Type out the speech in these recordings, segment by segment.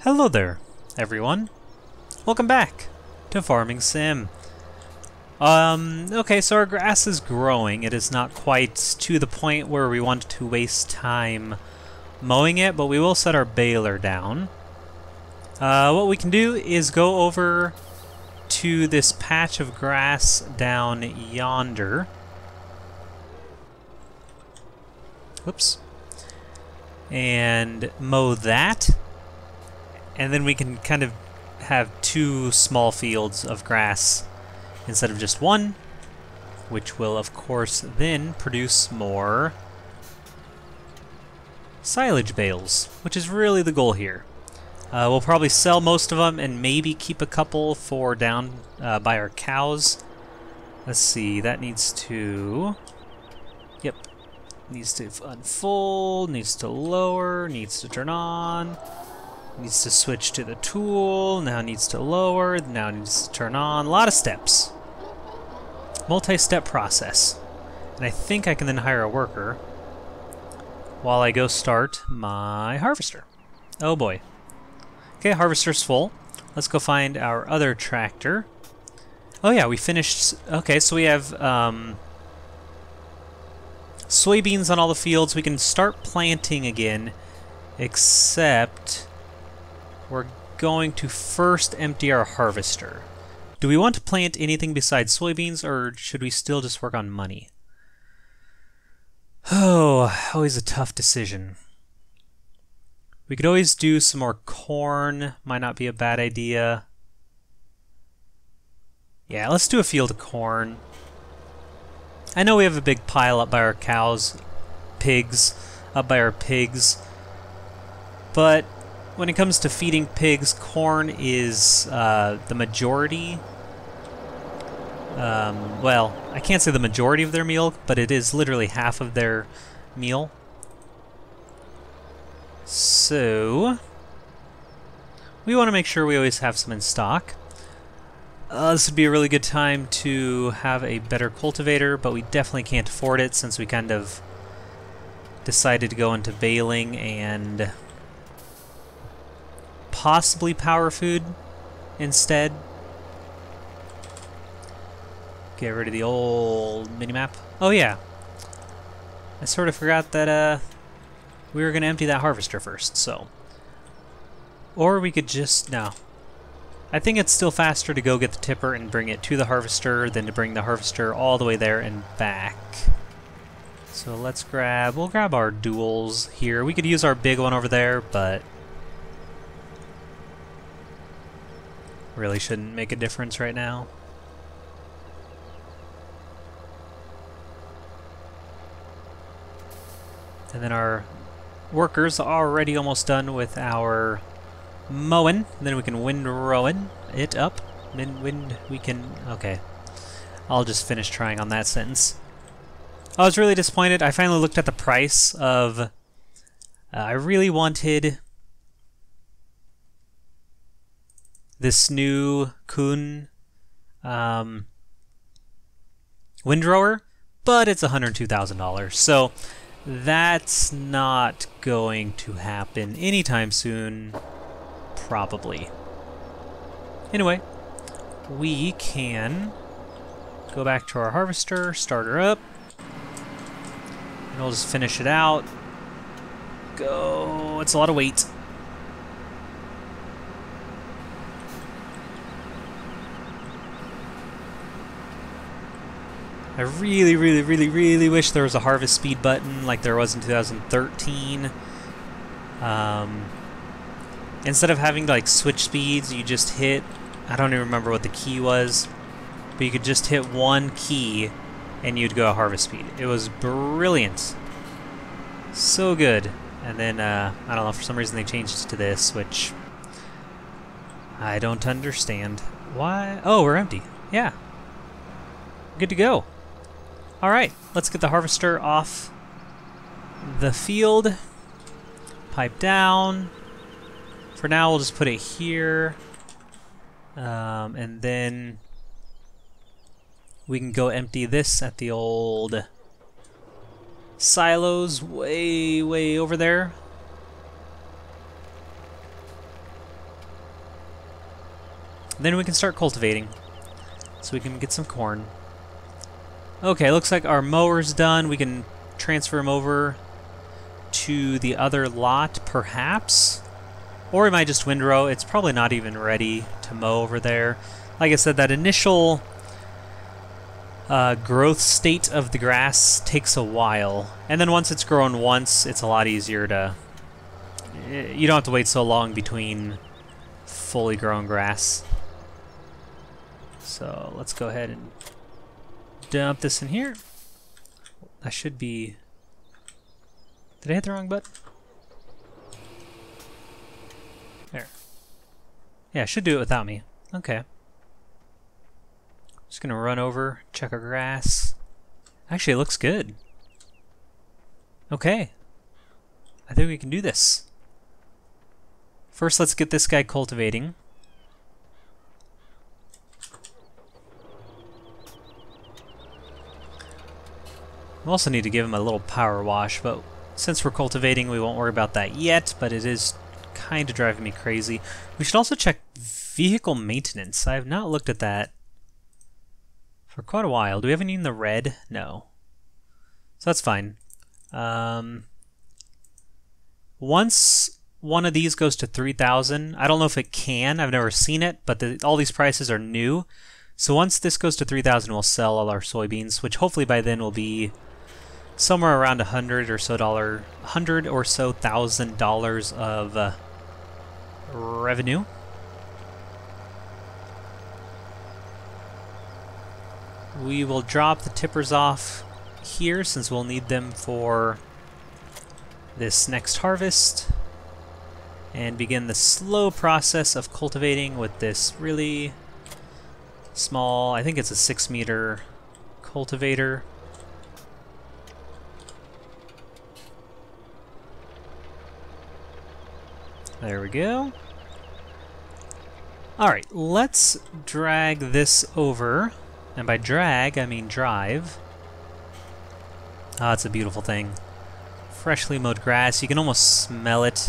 Hello there, everyone. Welcome back to Farming Sim. Okay, so our grass is growing. It is not quite to the point where we want to waste time mowing it, but we will set our baler down. What we can do is go over to this patch of grass down yonder. Whoops. And mow that. And then we can kind of have two small fields of grass instead of just one, which will of course then produce more silage bales, which is really the goal here. We'll probably sell most of them and maybe keep a couple for down by our cows. Let's see, that needs to... Yep. Needs to unfold, needs to lower, needs to turn on. Needs to switch to the tool, now needs to lower, now needs to turn on. A lot of steps. Multi-step process. And I think I can then hire a worker while I go start my harvester. Oh boy. Okay, harvester's full. Let's go find our other tractor. Oh yeah, we finished... Okay, so we have soybeans on all the fields. We can start planting again, except... we're going to first empty our harvester. Do we want to plant anything besides soybeans, or should we still just work on money? Oh, always a tough decision. We could always do some more corn. Might not be a bad idea. Yeah, let's do a field of corn. I know we have a big pile up by our cows, up by our pigs, but when it comes to feeding pigs, corn is the majority. Well, I can't say the majority of their meal, but it is literally half of their meal. So, we want to make sure we always have some in stock. This would be a really good time to have a better cultivator, but we definitely can't afford it since we kind of decided to go into baling and possibly power food instead. Get rid of the old minimap. Oh yeah, I sort of forgot that we were going to empty that harvester first, so. Or we could just, no. I think it's still faster to go get the tipper and bring it to the harvester than to bring the harvester all the way there and back. So let's we'll grab our duals here. We could use our big one over there, but really shouldn't make a difference right now. And then our workers are already almost done with our mowing. And then we can windrow it up. Okay. I'll just finish trying on that sentence. I was really disappointed. I finally looked at the price of... I really wanted this new Kuhn windrower, but it's $102,000. So that's not going to happen anytime soon, probably. Anyway, we can go back to our harvester, start her up, and we'll just finish it out. Go, it's a lot of weight. I really, really, really, really wish there was a harvest speed button like there was in 2013. Instead of having to like switch speeds, you just hit, I don't even remember what the key was, but you could just hit one key and you'd go harvest speed. It was brilliant. So good. And then, I don't know, for some reason they changed to this, which I don't understand. Why? Oh, we're empty. Yeah. Good to go. Alright, let's get the harvester off the field. Pipe down. For now, we'll just put it here. And then we can go empty this at the old silos way over there. And then we can start cultivating, so we can get some corn. Okay, looks like our mower's done. We can transfer him over to the other lot, perhaps. Or we might just windrow. It's probably not even ready to mow over there. Like I said, that initial growth state of the grass takes a while. And then once it's grown once, it's a lot easier to... You don't have to wait so long between fully grown grass. So let's go ahead and dump this in here. I should be... Did I hit the wrong button? There. Yeah, I should do it without me. Okay. Just gonna run over, check our grass. Actually, it looks good. Okay. I think we can do this. First, let's get this guy cultivating. We also need to give him a little power wash, but since we're cultivating, we won't worry about that yet, but it is kind of driving me crazy. We should also check vehicle maintenance. I have not looked at that for quite a while. Do we have any in the red? No. So that's fine. Once one of these goes to 3,000, I don't know if it can. I've never seen it, but all these prices are new. So once this goes to 3,000, we'll sell all our soybeans, which hopefully by then will be somewhere around $100 or so thousand dollars of revenue. We will drop the tippers off here since we'll need them for this next harvest, and begin the slow process of cultivating with this really small, I think it's a 6-meter cultivator. There we go. Alright, let's drag this over. And by drag, I mean drive. Ah, it's a beautiful thing. Freshly mowed grass. You can almost smell it.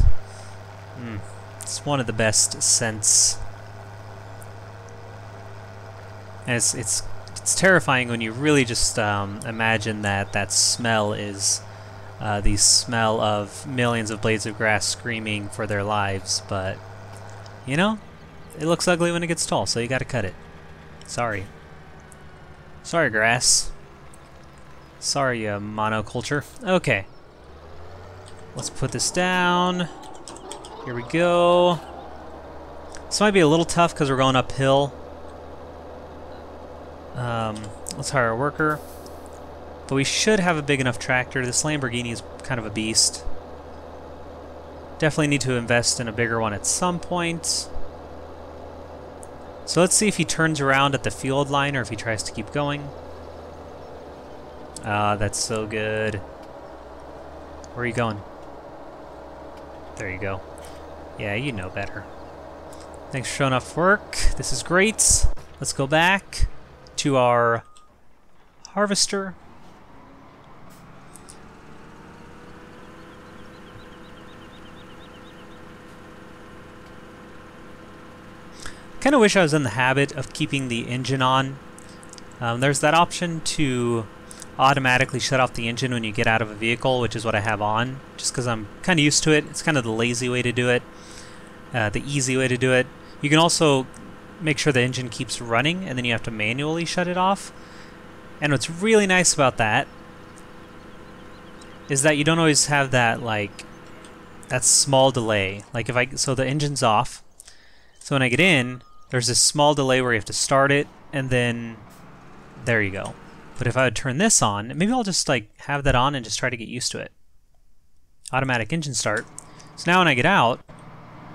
It's one of the best scents. And it's terrifying when you really just imagine that smell is the smell of millions of blades of grass screaming for their lives. But, you know, it looks ugly when it gets tall, so you gotta cut it. Sorry. Sorry, grass. Sorry, monoculture. Okay. Let's put this down. Here we go. This might be a little tough because we're going uphill. Let's hire a worker. But we should have a big enough tractor. This Lamborghini is kind of a beast. Definitely need to invest in a bigger one at some point. So let's see if he turns around at the field line or if he tries to keep going. Ah, that's so good. Where are you going? There you go. Yeah, you know better. Thanks for showing up for work. This is great. Let's go back to our harvester. Kind of wish I was in the habit of keeping the engine on. There's that option to automatically shut off the engine when you get out of a vehicle, which is what I have on, just because I'm kind of used to it. It's kind of the lazy way to do it, the easy way to do it. You can also make sure the engine keeps running, and then you have to manually shut it off. And what's really nice about that is that you don't always have that, like, that small delay. Like so the engine's off, so when I get in, there's this small delay where you have to start it, and then there you go. But if I would turn this on, maybe I'll just like have that on and just try to get used to it. Automatic engine start. So now when I get out,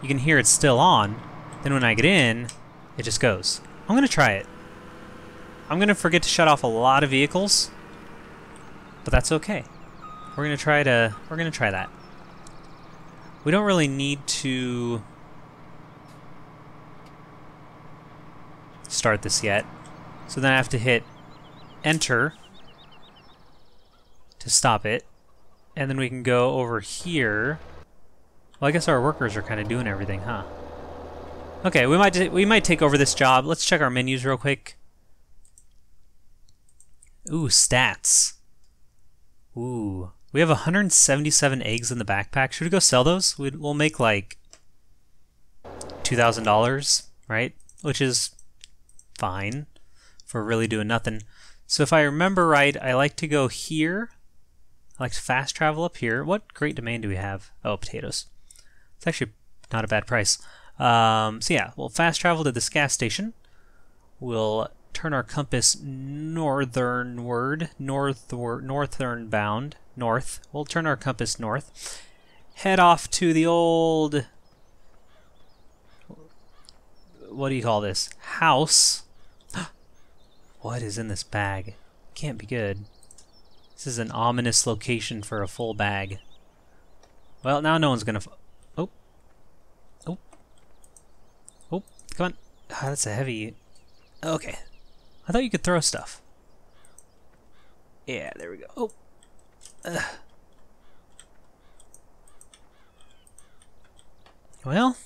you can hear it's still on. Then when I get in, it just goes. I'm gonna try it. I'm gonna forget to shut off a lot of vehicles, but that's okay. We're gonna try that. We don't really need to start this yet. So then I have to hit enter to stop it. And then we can go over here. Well, I guess our workers are kind of doing everything, huh? Okay, we might take over this job. Let's check our menus real quick. Ooh, stats. Ooh, we have 177 eggs in the backpack. Should we go sell those? We'll make like $2,000, right? Which is fine for really doing nothing. So if I remember right, I like to go here. I like to fast travel up here. What great domain do we have? Oh, potatoes. It's actually not a bad price. So yeah, we'll fast travel to this gas station. We'll turn our compass northernward, northern bound, north. We'll turn our compass north. Head off to the old, what do you call this? House. What is in this bag? Can't be good. This is an ominous location for a full bag. Well, now no one's gonna. Oh, oh, oh! Come on. Ah, that's a heavy. Okay, I thought you could throw stuff. Yeah, there we go. Oh. Well,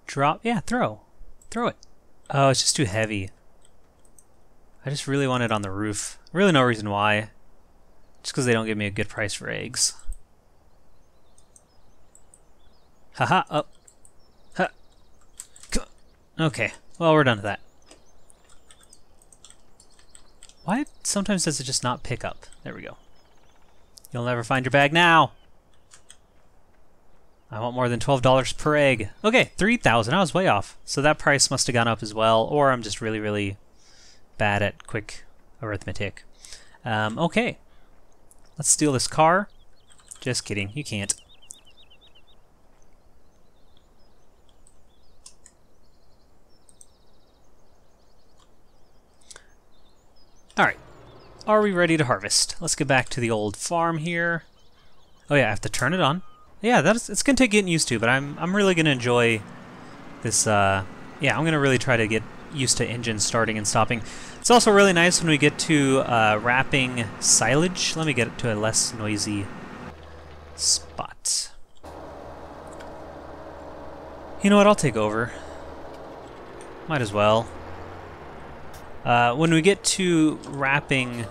drop. Yeah, throw it. Oh, it's just too heavy. I just really want it on the roof. Really no reason why. Just because they don't give me a good price for eggs. Haha, up. Ha. Okay, well, we're done with that. Why sometimes does it just not pick up? There we go. You'll never find your bag now. I want more than $12 per egg. Okay, 3,000. I was way off. So that price must have gone up as well, or I'm just really, really bad at quick arithmetic. Okay. Let's steal this car. Just kidding. You can't. Alright. Are we ready to harvest? Let's get back to the old farm here. Oh yeah, I have to turn it on. Yeah, it's gonna take getting used to, but I'm really gonna enjoy this. Yeah, I'm gonna really try to get used to engine starting and stopping. It's also really nice when we get to wrapping silage. Let me get it to a less noisy spot. You know what? I'll take over. Might as well. When we get to wrapping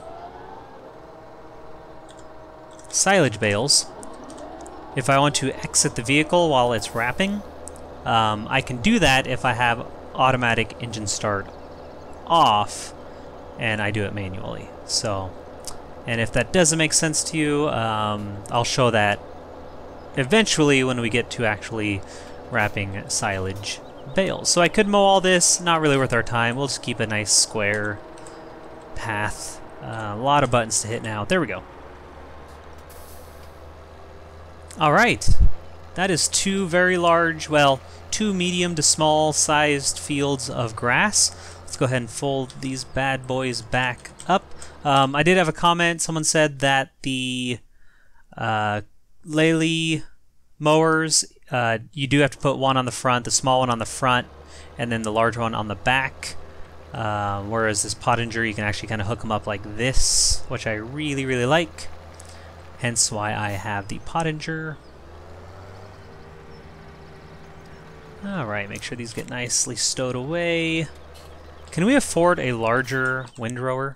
silage bales. If I want to exit the vehicle while it's wrapping, I can do that if I have automatic engine start off and I do it manually. So, and if that doesn't make sense to you, I'll show that eventually when we get to actually wrapping silage bales. So I could mow all this, not really worth our time. We'll just keep a nice square path. A lot of buttons to hit now. There we go. Alright, that is two very large, well, two medium to small sized fields of grass. Let's go ahead and fold these bad boys back up. I did have a comment. Someone said that the Lely mowers, you do have to put one on the front, the small one on the front, and then the large one on the back. Whereas this Pottinger, you can actually kind of hook them up like this, which I really, really like. Hence why I have the Pottinger. Alright, make sure these get nicely stowed away. Can we afford a larger windrower?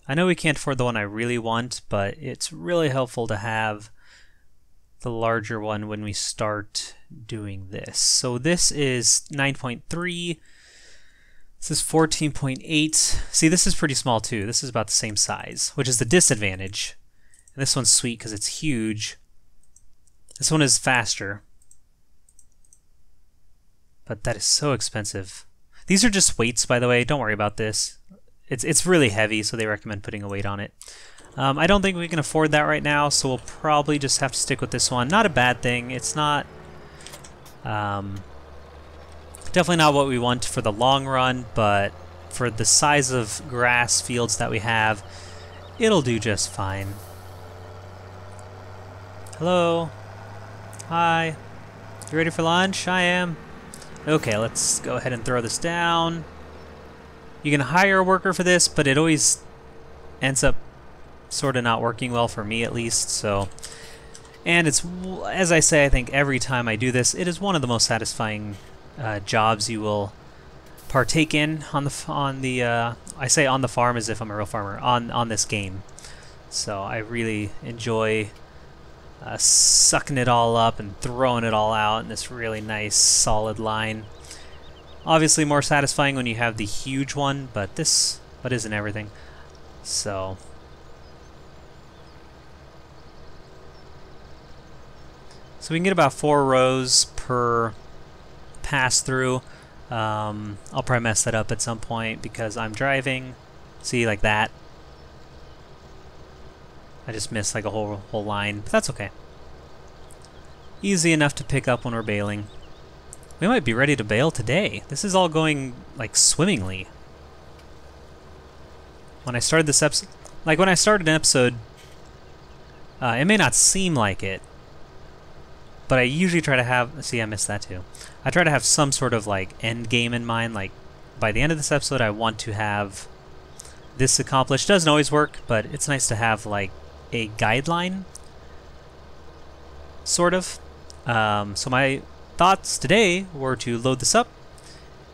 I know we can't afford the one I really want, but it's really helpful to have the larger one when we start doing this. So this is 9.3. This is 14.8. See, this is pretty small too. This is about the same size, which is the disadvantage. And this one's sweet because it's huge. This one is faster. But that is so expensive. These are just weights, by the way. Don't worry about this. It's really heavy, so they recommend putting a weight on it. I don't think we can afford that right now, so we'll probably just have to stick with this one. Not a bad thing. It's not... definitely not what we want for the long run, but for the size of grass fields that we have, it'll do just fine. Hello. Hi. You ready for lunch? I am. Okay, let's go ahead and throw this down. You can hire a worker for this, but it always ends up sort of not working well for me at least, so And it's, as I say, I think every time I do this, it is one of the most satisfying jobs you will partake in on the I say on the farm as if I'm a real farmer, on this game. So I really enjoy sucking it all up and throwing it all out in this really nice solid line. Obviously more satisfying when you have the huge one, but isn't everything. So we can get about 4 rows per pass through. I'll probably mess that up at some point because I'm driving. See, like that. I just missed like a whole line, but that's okay. Easy enough to pick up when we're baling. We might be ready to bale today. This is all going like swimmingly. When I started this episode, like when I started an episode, it may not seem like it, but I usually try to have, see, I missed that too. I try to have some sort of like end game in mind, like by the end of this episode I want to have this accomplished. Doesn't always work, but it's nice to have like a guideline, sort of. So my thoughts today were to load this up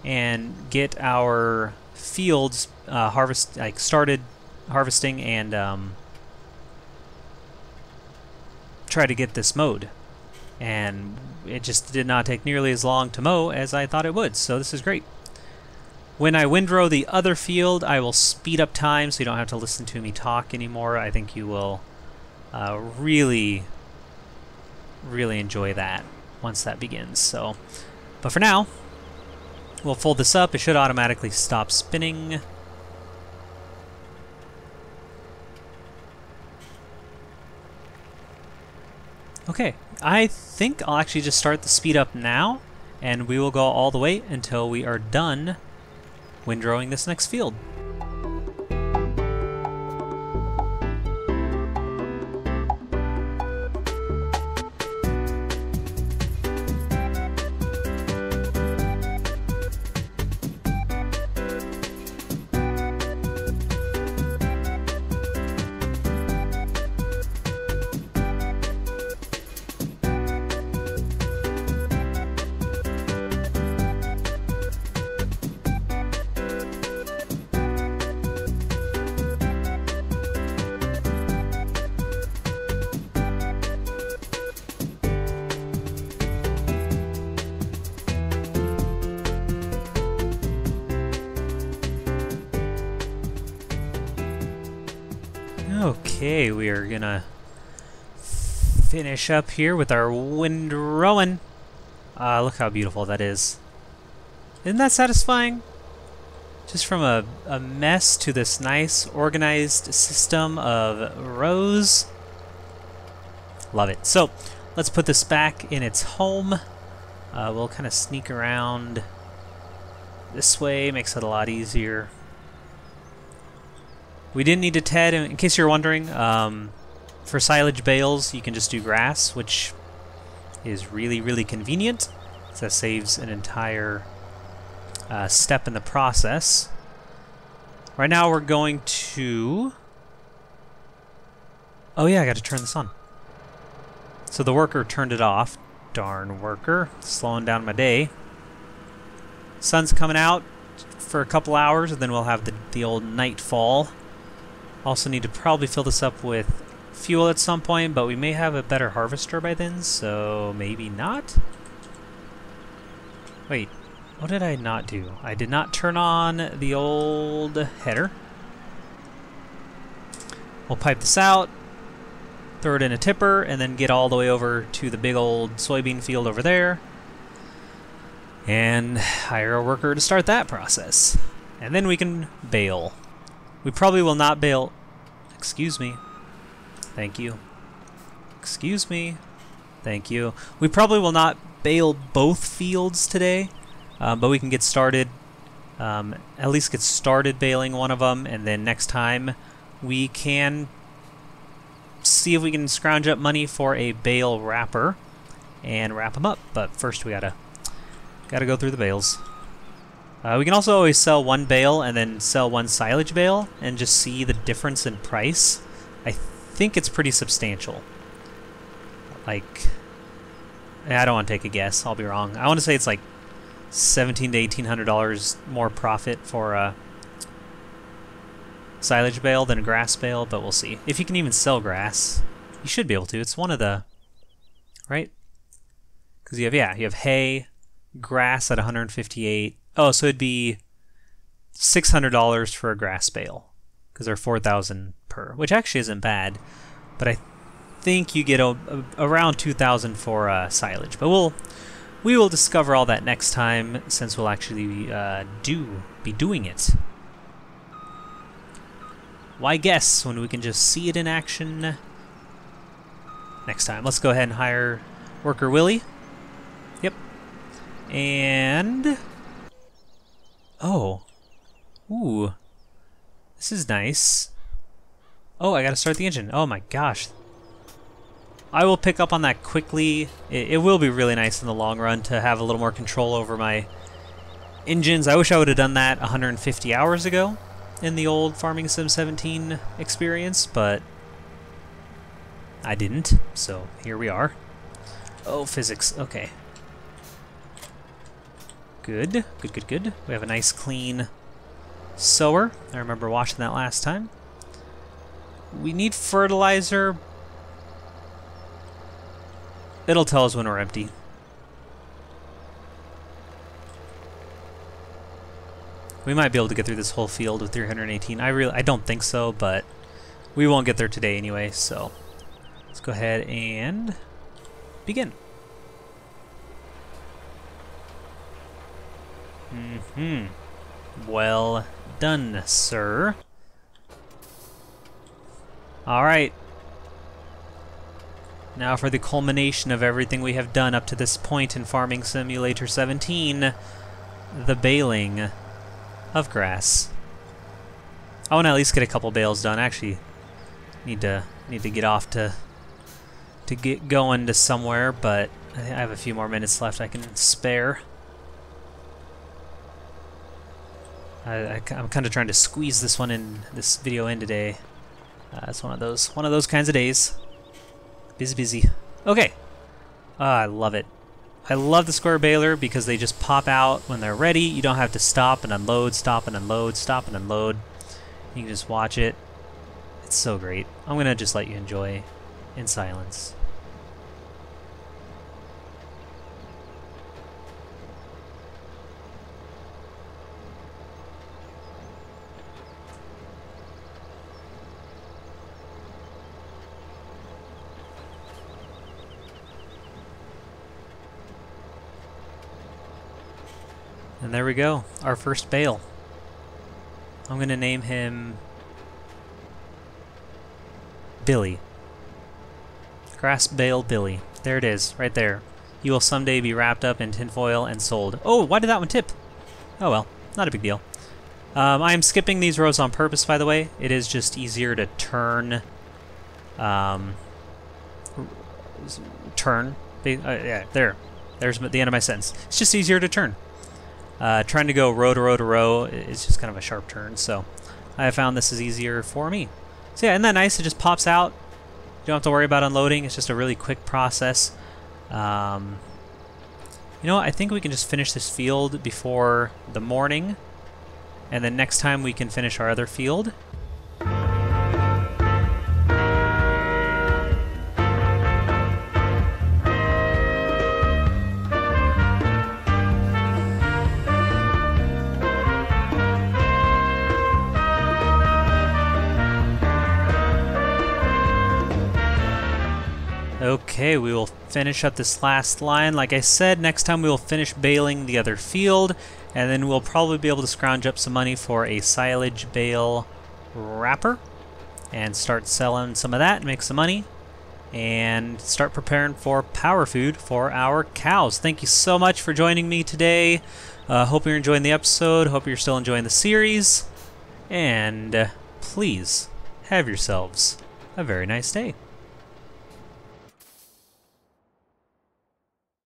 and get our fields started harvesting and try to get this mowed. And it just did not take nearly as long to mow as I thought it would, so this is great. When I windrow the other field, I will speed up time so you don't have to listen to me talk anymore. I think you will really enjoy that once that begins. So, but for now, we'll fold this up. It should automatically stop spinning. Okay, I think I'll actually just start the speed up now, and we will go all the way until we are done windrowing this next field. Okay, we are gonna finish up here with our windrowing. Look how beautiful that is. Isn't that satisfying? Just from a mess to this nice organized system of rows. Love it. So let's put this back in its home. We'll kind of sneak around this way, makes it a lot easier. We didn't need to TED, in case you're wondering, for silage bales you can just do grass, which is really convenient. So that saves an entire step in the process. Right now we're going to... Oh yeah, I got to turn this on. So the worker turned it off. Darn worker, slowing down my day. Sun's coming out for a couple hours, and then we'll have the old nightfall. Also need to probably fill this up with fuel at some point, but we may have a better harvester by then, so maybe not? Wait, what did I not do? I did not turn on the old header. We'll pipe this out, throw it in a tipper, and then get all the way over to the big old soybean field over there, and hire a worker to start that process. And then we can bale. We probably will not bale... Excuse me. Thank you. Excuse me. Thank you. We probably will not bale both fields today, but we can get started, at least get started baling one of them, and then next time we can see if we can scrounge up money for a bale wrapper and wrap them up. But first we gotta go through the bales. We can also always sell one bale and then sell one silage bale and just see the difference in price. I think it's pretty substantial. like, I don't want to take a guess. I'll be wrong. I want to say it's like $1,700 to $1,800 more profit for a silage bale than a grass bale, but we'll see. If you can even sell grass, you should be able to. It's one of the, right? Because you have hay, grass at 158. Oh, so it'd be $600 for a grass bale because they're 4,000 per, which actually isn't bad. But I think you get around 2,000 for silage. But we will discover all that next time, since we'll actually be doing it. Why guess when we can just see it in action next time? Let's go ahead and hire worker Willie. Yep. And oh, ooh, this is nice. Oh, I gotta start the engine. Oh my gosh. I will pick up on that quickly. It will be really nice in the long run to have a little more control over my engines. I wish I would have done that 150 hours ago in the old Farming Sim 17 experience, but I didn't, so here we are. Oh, physics, okay. Good, good, good, good. We have a nice clean sower. I remember watching that last time. We need fertilizer. It'll tell us when we're empty. We might be able to get through this whole field with 318. I don't think so, but we won't get there today anyway, so let's go ahead and begin. Well done, sir. All right. Now for the culmination of everything we have done up to this point in Farming Simulator 17, the baling of grass. I want to at least get a couple bales done. Actually, need to get off to get going to somewhere, but I have a few more minutes left I can spare. I'm kind of trying to squeeze this video in today. It's one of those kinds of days. Busy. Okay. I love it. I love the square baler because they just pop out when they're ready. You don't have to stop and unload, stop and unload, stop and unload. You can just watch it. It's so great. I'm going to just let you enjoy in silence. And there we go, our first bale. I'm going to name him Billy. Grass bale Billy. There it is, right there. He will someday be wrapped up in tinfoil and sold. Oh, why did that one tip? Oh well, not a big deal. I am skipping these rows on purpose, by the way. It is just easier to turn. Yeah, there's the end of my sentence. It's just easier to turn. Trying to go row to row to row is just kind of a sharp turn, so I found this is easier for me. So yeah, isn't that nice? It just pops out. You don't have to worry about unloading. It's just a really quick process. You know what? I think we can just finish this field before the morning, and then next time we can finish our other field. Okay, we will finish up this last line. Like I said, next time we will finish baling the other field, and then we'll probably be able to scrounge up some money for a silage bale wrapper and start selling some of that and make some money and start preparing for power food for our cows. Thank you so much for joining me today. Hope you're enjoying the episode. Hope you're still enjoying the series. And please have yourselves a very nice day.